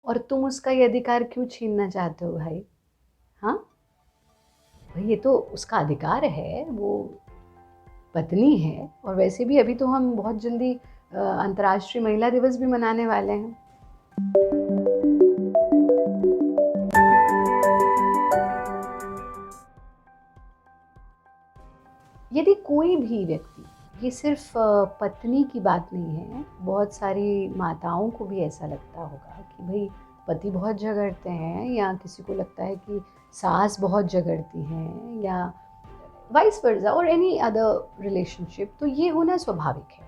और तुम उसका ये अधिकार क्यों छीनना चाहते हो भाई? हाँ भाई, ये तो उसका अधिकार है, वो पत्नी है। और वैसे भी अभी तो हम बहुत जल्दी अंतर्राष्ट्रीय महिला दिवस भी मनाने वाले हैं। यदि कोई भी व्यक्ति, ये सिर्फ पत्नी की बात नहीं है, बहुत सारी माताओं को भी ऐसा लगता होगा कि भाई पति बहुत झगड़ते हैं, या किसी को लगता है कि सास बहुत झगड़ती हैं, या वाइस वर्सा और एनी अदर रिलेशनशिप, तो ये होना स्वाभाविक है।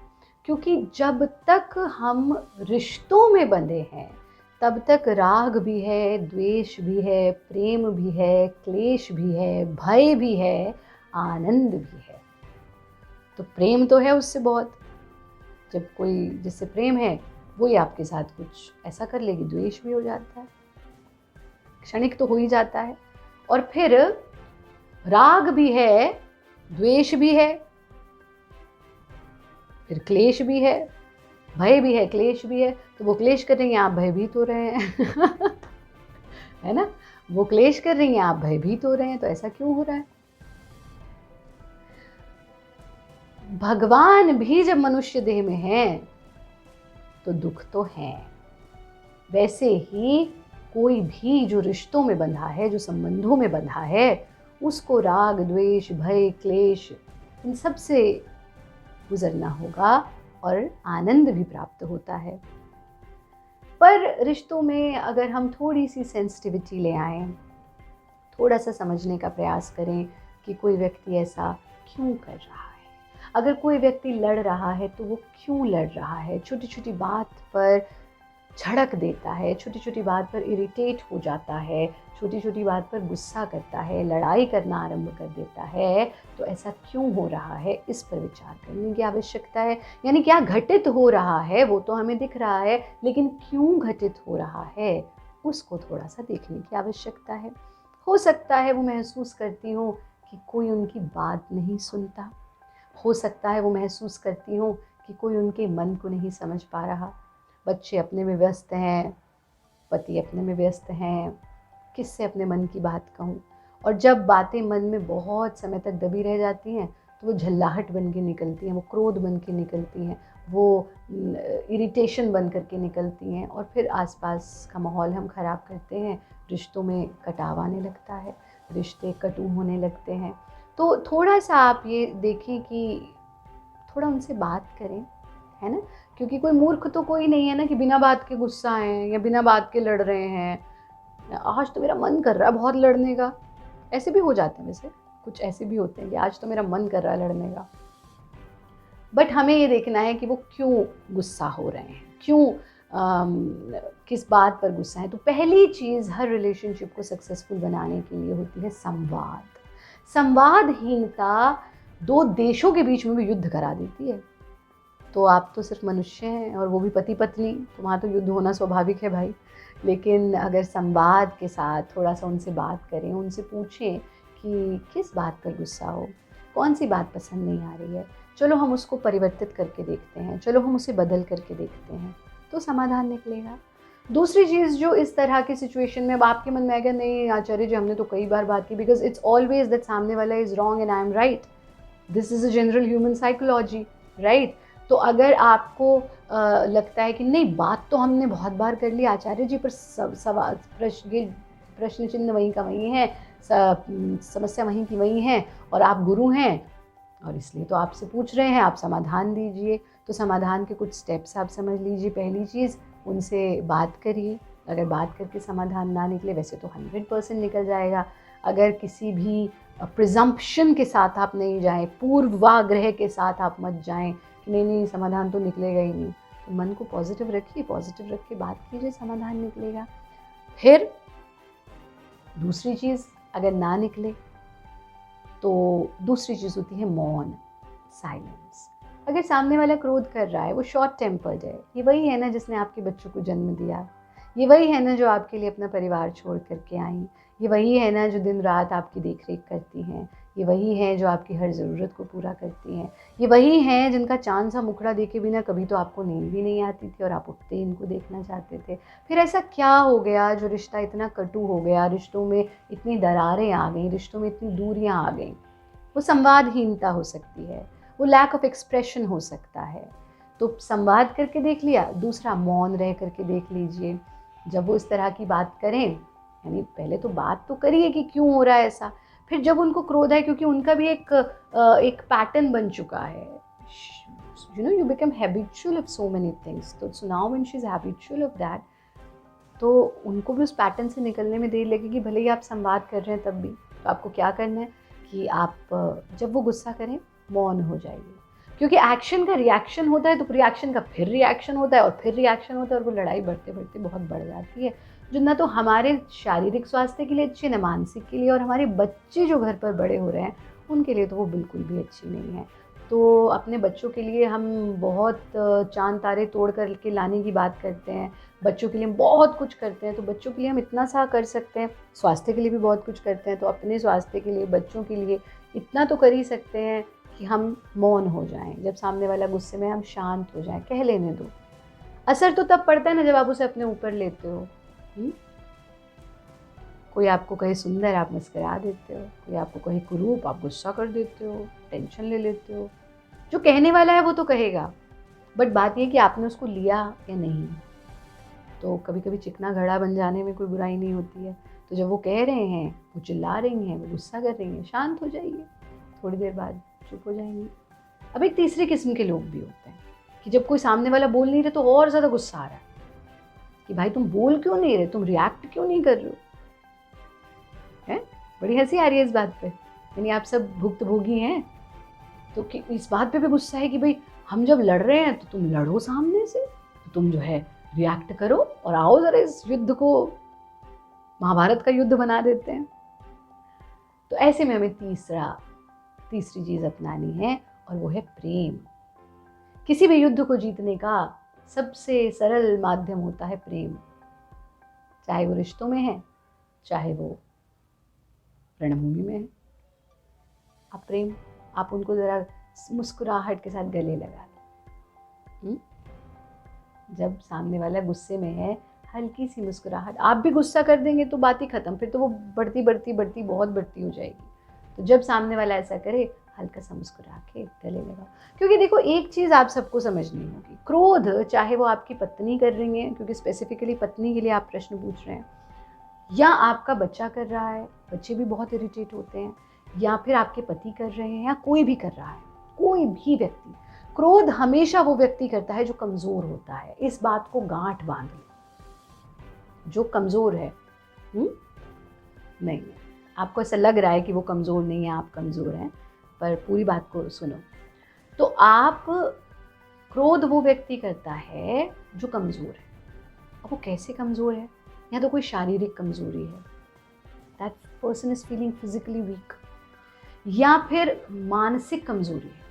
क्योंकि जब तक हम रिश्तों में बंधे हैं तब तक राग भी है, द्वेष भी है, प्रेम भी है, क्लेश भी है, भय भी है, आनंद भी है। तो प्रेम तो है उससे बहुत, जब कोई जिससे प्रेम है वो ही आपके साथ कुछ ऐसा कर लेगी, द्वेष भी हो जाता है, क्षणिक तो हो ही जाता है। और फिर राग भी है, द्वेष भी है, फिर क्लेश भी है, भय भी है, क्लेश भी है। तो वो क्लेश कर रही हैं, आप भयभीत हो रहे हैं है ना? वो क्लेश कर रही हैं, आप भयभीत हो रहे हैं, तो ऐसा क्यों हो रहा है? भगवान भी जब मनुष्य देह में हैं तो दुख तो है। वैसे ही कोई भी जो रिश्तों में बंधा है, जो संबंधों में बंधा है, उसको राग, द्वेष, भय, क्लेश, इन सब से गुजरना होगा और आनंद भी प्राप्त होता है। पर रिश्तों में अगर हम थोड़ी सी सेंसिटिविटी ले आएं, थोड़ा सा समझने का प्रयास करें कि कोई व्यक्ति ऐसा क्यों कर रहा है, अगर कोई व्यक्ति लड़ रहा है तो वो क्यों लड़ रहा है, छोटी छोटी बात पर झड़क देता है, छोटी छोटी बात पर इरिटेट हो जाता है, छोटी छोटी बात पर गुस्सा करता है, लड़ाई करना आरंभ कर देता है, तो ऐसा क्यों हो रहा है, इस पर विचार करने की आवश्यकता है। यानी क्या घटित हो रहा है वो तो हमें दिख रहा है, लेकिन क्यों घटित हो रहा है उसको थोड़ा सा देखने की आवश्यकता है। हो सकता है वो महसूस करती हूँ कि कोई उनकी बात नहीं सुनता, हो सकता है वो महसूस करती हूँ कि कोई उनके मन को नहीं समझ पा रहा। बच्चे अपने में व्यस्त हैं, पति अपने में व्यस्त हैं, किससे अपने मन की बात कहूँ। और जब बातें मन में बहुत समय तक दबी रह जाती हैं तो वो झल्लाहट बन के निकलती हैं, वो क्रोध बन के निकलती हैं, वो इरिटेशन बन करके निकलती हैं, और फिर आसपास का माहौल हम ख़राब करते हैं, रिश्तों में कटाव आने लगता है, रिश्ते कटु होने लगते हैं। तो थोड़ा सा आप ये देखें कि थोड़ा उनसे बात करें, है ना? क्योंकि कोई मूर्ख तो कोई नहीं है ना कि बिना बात के गुस्सा हैं या बिना बात के लड़ रहे हैं। आज तो मेरा मन कर रहा है बहुत लड़ने का, ऐसे भी हो जाते हैं। वैसे कुछ ऐसे भी होते हैं कि आज तो मेरा मन कर रहा है लड़ने का, बट हमें ये देखना है कि वो क्यों गुस्सा हो रहे हैं, क्यों किस बात पर गुस्सा है। तो पहली चीज़ हर रिलेशनशिप को सक्सेसफुल बनाने के लिए होती है संवाद। संवादहीनता दो देशों के बीच में भी युद्ध करा देती है। तो आप तो सिर्फ मनुष्य हैं और वो भी पति पत्नी, तो वहाँ तो युद्ध होना स्वाभाविक है भाई। लेकिन अगर संवाद के साथ थोड़ा सा उनसे बात करें, उनसे पूछें कि किस बात पर गुस्सा हो, कौन सी बात पसंद नहीं आ रही है, चलो हम उसको परिवर्तित करके देखते हैं, चलो हम उसे बदल करके देखते हैं, तो समाधान निकलेगा। दूसरी चीज़ जो इस तरह की सिचुएशन में अब आपके मन में आएगा, नहीं आचार्य जी हमने तो कई बार बात की, बिकॉज इट्स ऑलवेज दैट सामने वाला is wrong and I am right, this is a general human psychology, right? तो अगर आपको लगता है कि नहीं बात तो हमने बहुत बार कर ली आचार्य जी, पर सवाल प्रश्न चिन्ह वहीं का वहीं है, समस्या वहीं की वहीं है, और आप गुरु हैं और इसलिए तो आपसे पूछ रहे हैं, आप समाधान दीजिए। तो समाधान के कुछ स्टेप्स आप समझ लीजिए। पहली चीज़, उनसे बात करिए। अगर बात करके समाधान ना निकले, वैसे तो 100% निकल जाएगा, अगर किसी भी प्रिजम्पशन के साथ आप नहीं जाएं, पूर्वाग्रह के साथ आप मत जाएं कि नहीं नहीं समाधान तो निकलेगा ही नहीं, तो मन को पॉजिटिव रखिए, पॉजिटिव रख के बात कीजिए, समाधान निकलेगा। फिर दूसरी चीज़, अगर ना निकले तो दूसरी चीज़ होती है मौन, साइलेंस। अगर सामने वाला क्रोध कर रहा है, वो शॉर्ट टेम्पर्ड है, ये वही है ना जिसने आपके बच्चों को जन्म दिया, ये वही है ना जो आपके लिए अपना परिवार छोड़ करके आई, ये वही है ना जो दिन रात आपकी देख रेख करती हैं, ये वही हैं जो आपकी हर ज़रूरत को पूरा करती हैं। ये वही हैं जिनका चाँद सा मुखड़ा देखे बिना कभी तो आपको नींद भी नहीं आती थी और आप उठते ही इनको देखना चाहते थे। फिर ऐसा क्या हो गया जो रिश्ता इतना कटु हो गया, रिश्तों में इतनी दरारें आ गईं, रिश्तों में इतनी दूरियाँ आ गईं? वो संवादहीनता हो सकती है, वो लैक ऑफ एक्सप्रेशन हो सकता है। तो संवाद करके देख लिया, दूसरा मौन रह करके देख लीजिए। जब वो इस तरह की बात करें, यानी पहले तो बात तो करिए कि क्यों हो रहा है ऐसा। फिर जब उनको क्रोध है, क्योंकि उनका भी एक पैटर्न बन चुका है, you become habitual of so many things, so now when she's habitual of that, तो उनको भी उस पैटर्न से निकलने में देर लगेगी। भले ही आप संवाद कर रहे हैं तब भी। तो आपको क्या करना है कि आप जब वो गुस्सा करें मौन हो जाइए, क्योंकि एक्शन का रिएक्शन होता है तो रिएक्शन का फिर रिएक्शन होता है और फिर रिएक्शन होता है और वो लड़ाई बढ़ते बढ़ते बहुत बढ़ जाती है, जो ना तो हमारे शारीरिक स्वास्थ्य के लिए अच्छी, न मानसिक के लिए, और हमारे बच्चे जो घर पर बड़े हो रहे हैं उनके लिए तो वो बिल्कुल भी अच्छी नहीं है। तो अपने बच्चों के लिए हम बहुत चाँद तारे तोड़ कर के लाने की बात करते हैं, बच्चों के लिए हम बहुत कुछ करते हैं। तो बच्चों के लिए हम इतना सा कर सकते हैं, स्वास्थ्य के लिए भी बहुत कुछ करते हैं, तो अपने स्वास्थ्य के लिए, बच्चों के लिए इतना तो कर ही सकते हैं कि हम मौन हो जाएं। जब सामने वाला गुस्से में, हम शांत हो जाएं, कह लेने दो। असर तो तब पड़ता है ना जब आप उसे अपने ऊपर लेते हो। कोई आपको कहे सुंदर, आप मुस्कुरा देते हो, कोई आपको कहे कुरूप, आप गुस्सा कर देते हो, टेंशन ले लेते हो। जो कहने वाला है वो तो कहेगा, बट बात ये कि आपने उसको लिया या नहीं। तो कभी कभी चिकना घड़ा बन जाने में कोई बुराई नहीं होती है। तो जब वो कह रहे हैं, वो चिल्ला रही हैं, वो गुस्सा कर रही हैं, शांत हो जाइए, थोड़ी देर बाद चुप हो जाएंगी। अब एक तीसरी किस्म के लोग भी होते हैं कि जब कोई सामने वाला बोल नहीं रहे तो और ज़्यादा गुस्सा आ रहा है कि भाई तुम बोल क्यों नहीं रहे, तुम रिएक्ट क्यों नहीं कर रहे हो। है बड़ी हंसी आ रही है इस बात पे, यानी आप सब भुक्तभोगी हैं। तो कि इस बात पे भी गुस्सा है कि भाई हम जब लड़ रहे हैं तो तुम लड़ो सामने से, तो तुम जो है रिएक्ट करो और आओ ज़रा इस युद्ध को महाभारत का युद्ध बना देते हैं। तो ऐसे में हमें तीसरी चीज़ अपनानी है और वो है प्रेम। किसी भी युद्ध को जीतने का सबसे सरल माध्यम होता है प्रेम, चाहे वो रिश्तों में है, चाहे वो रणभूमि में है। आप उनको ज़रा मुस्कुराहट के साथ गले लगा लो। जब सामने वाला गुस्से में है, हल्की सी मुस्कुराहट, आप भी गुस्सा कर देंगे तो बात ही खत्म, फिर तो वो बढ़ती बहुत बढ़ती हो जाएगी। तो जब सामने वाला ऐसा करे, हल्का सा मुस्कुरा के गले लगाओ। क्योंकि देखो एक चीज़ आप सबको समझनी होगी, क्रोध चाहे वो आपकी पत्नी कर रही है, क्योंकि स्पेसिफिकली पत्नी के लिए आप प्रश्न पूछ रहे हैं, या आपका बच्चा कर रहा है, बच्चे भी बहुत इरिटेट होते हैं, या फिर आपके पति कर रहे हैं, या कोई भी कर रहा है, कोई भी व्यक्ति, क्रोध हमेशा वो व्यक्ति करता है जो कमज़ोर होता है। इस बात को गांठ बांध लो, जो कमज़ोर है। नहीं, आपको ऐसा लग रहा है कि वो कमज़ोर नहीं है, आप कमज़ोर हैं, पर पूरी बात को सुनो। तो क्रोध वो व्यक्ति करता है जो कमज़ोर है। अब वो कैसे कमज़ोर है? या तो कोई शारीरिक कमज़ोरी है, that person is feeling physically weak, या फिर मानसिक कमज़ोरी है,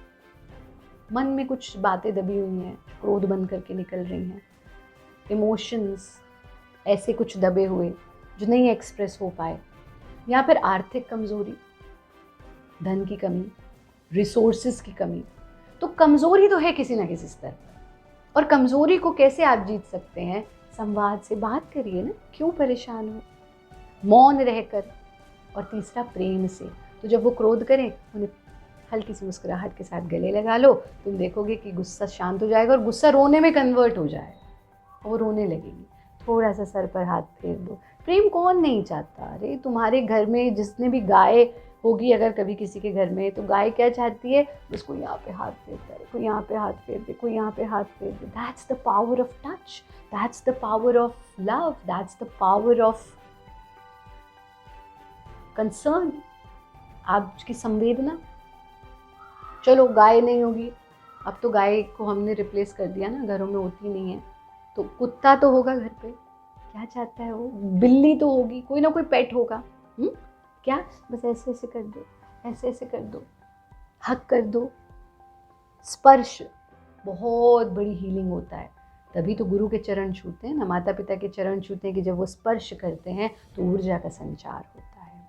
मन में कुछ बातें दबी हुई हैं, क्रोध बन करके निकल रही हैं, इमोशंस ऐसे कुछ दबे हुए जो नहीं एक्सप्रेस हो पाए, या फिर आर्थिक कमज़ोरी, धन की कमी, रिसोर्सेज की कमी। तो कमज़ोरी तो है किसी ना किसी स्तर पर, और कमज़ोरी को कैसे आप जीत सकते हैं? संवाद से बात करिए ना, क्यों परेशान हो, मौन रहकर, और तीसरा प्रेम से। तो जब वो क्रोध करें, उन्हें हल्की सी मुस्कुराहट के साथ गले लगा लो, तुम देखोगे कि गुस्सा शांत हो जाएगा और गुस्सा रोने में कन्वर्ट हो जाएगा, वो रोने लगेगी। थोड़ा सा सर पर हाथ फेर दो। प्रेम कौन नहीं चाहता? अरे तुम्हारे घर में जिसने भी गाय होगी अगर कभी किसी के घर में, तो गाय क्या चाहती है? उसको यहाँ पे हाथ फेर दे, कोई यहाँ पे हाथ फेर दे, कोई यहाँ पे हाथ फेर दे। That's the power of touch, that's the power of love, that's the power of concern, आपकी संवेदना। चलो गाय नहीं होगी, अब तो गाय को हमने रिप्लेस कर दिया ना, घरों में होती नहीं है, तो कुत्ता तो होगा घर पे, क्या चाहता है वो? बिल्ली तो होगी, कोई ना कोई पेट होगा। क्या बस ऐसे ऐसे कर दो, ऐसे ऐसे कर दो, हक कर दो। स्पर्श बहुत बड़ी हीलिंग होता है, तभी तो गुरु के चरण छूते हैं ना, माता पिता के चरण छूते हैं कि जब वो स्पर्श करते हैं तो ऊर्जा का संचार होता है।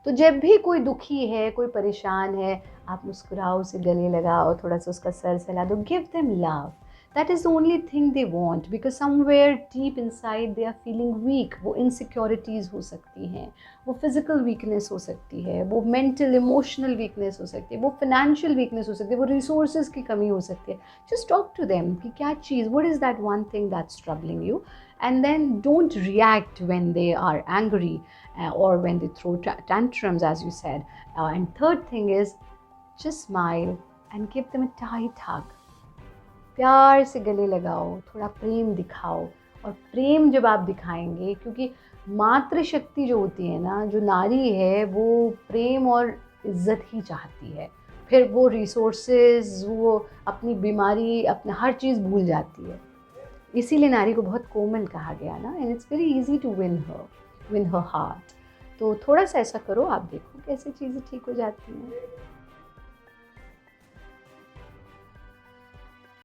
तो जब भी कोई दुखी है, कोई परेशान है, आप मुस्कुराओ, उसे गले लगाओ, थोड़ा सा उसका सर सहला दो, give them love. That is the only thing they want, because somewhere deep inside they are feeling weak. वो इनसिक्योरिटीज़ हो सकती हैं, वो फिज़िकल वीकनेस हो सकती है, वो मेंटल इमोशनल वीकनेस हो सकती है, वो फाइनेंशियल वीकनेस हो सकती है, वो रिसोर्सेज की कमी हो सकती है। जस्ट टॉक टू देम कि क्या चीज़, what is that one thing that's troubling you, and then don't react when they are angry, or when they throw tantrums, as you said. And third thing is, just smile and give them a tight hug. प्यार से गले लगाओ, थोड़ा प्रेम दिखाओ। और प्रेम जब आप दिखाएंगे, क्योंकि मातृ शक्ति जो होती है ना, जो नारी है, वो प्रेम और इज्जत ही चाहती है। फिर वो रिसोर्सेज, वो अपनी बीमारी, अपना हर चीज़ भूल जाती है। इसीलिए नारी को बहुत कोमल कहा गया ना, and it's very easy to win her heart. तो थोड़ा सा ऐसा करो, आप देखो कैसे चीज़ें ठीक हो जाती हैं।